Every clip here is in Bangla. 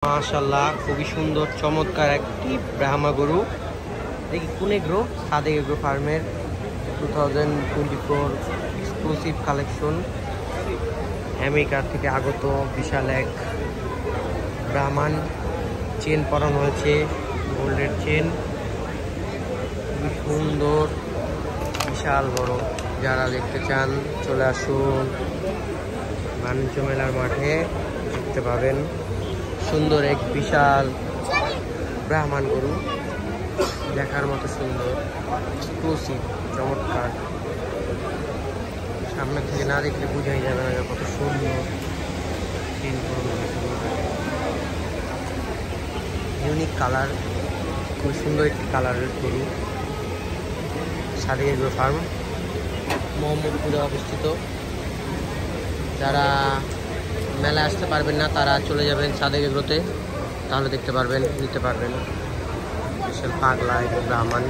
মাশাআল্লাহ খুবই সুন্দর চমৎকার একটি ব্রাহ্মা গরু। দেখি কোন এগ্রো সাদেক এগ্রো ফার্মের 2024 এক্সক্লুসিভ কালেকশন। আমেরিকার থেকে আগত বিশাল এক ব্রাহ্মণ। চেন পরানো হয়েছে, গোল্ডের চেন, খুবই সুন্দর, বিশাল বড়। যারা দেখতে চান চলে আসুন, বাণিজ্য মেলার মাঠে দেখতে পাবেন সুন্দর এক বিশাল ব্রাহ্মণ গরু, দেখার মতো সুন্দর, এক্সক্লুসিভ, চমৎকার। সামনে থেকে না দেখলে বোঝাই যাবে না কত সুন্দর। ইউনিক কালার, খুব সুন্দর একটি কালারের গরু। সাদেক এগ্রো ফার্ম মোহাম্মদপুরে অবস্থিত। যারা মেলায় আসতে পারবেন না তারা চলে যাবেন সাদেক এগ্রোতে, তাহলে দেখতে পারবেন, নিতে পারবেন। বিশাল পাগলা এবং ব্রাহ্মণ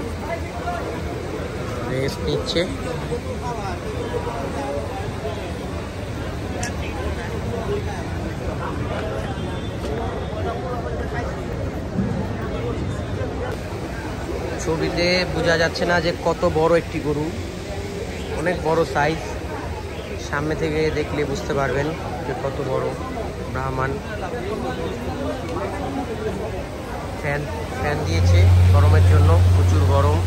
রেস্ট নিচ্ছে। ছবিতে বোঝা যাচ্ছে না যে কত বড় একটি গরু, অনেক বড় সাইজ। সামনে থেকে দেখলে বুঝতে পারবেন যে কত বড় ব্রাহ্মণ। ফ্যান দিয়েছে গরমের জন্য, প্রচুর গরম।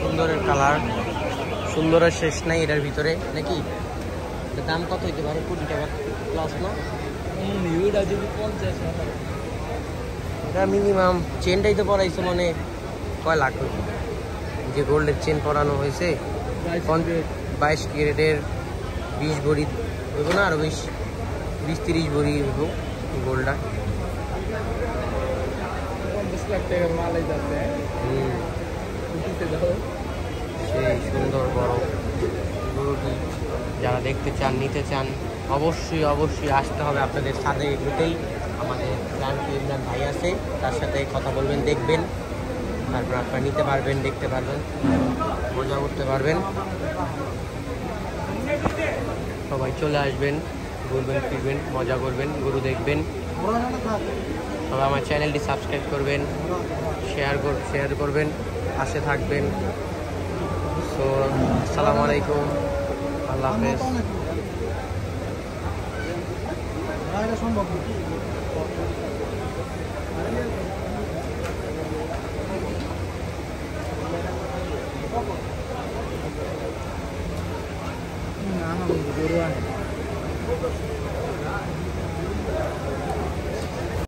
সুন্দরের কালার, সুন্দরের শেষ নাই এটার ভিতরে নাকি। দাম কত হইতে পারে? কোটি টাকা প্লাস না? এটা মিনিমাম। চেনটাই তো পরাইছে মানে কয় লাখ হইবে, যে গোল্ডের চেন পরানো হয়েছে 22 ক্যারেটের 20 ভরি হইব না, আরো 20-30 ভরি হইব গোল্ডটা। সেই সুন্দর বড় গরুটি যারা দেখতে চান, নিতে চান, অবশ্যই অবশ্যই আসতে হবে আপনাদের সাদেক এগ্রোতেই। আমাদের ইমরান ভাই আছে, তার সাথে কথা বলবেন, দেখবেন, তারপর আপনারা নিতে পারবেন, দেখতে পারবেন, মজা করতে পারবেন। সবাই চলে আসবেন, ঘুরবেন ফিরবেন, মজা করবেন, গরু দেখবেন। সবাই আমার চ্যানেলটি সাবস্ক্রাইব করবেন, শেয়ার করবেন, পাশে থাকবেন। তো আসসালামু আলাইকুম, আল্লাহ হাফেজ। না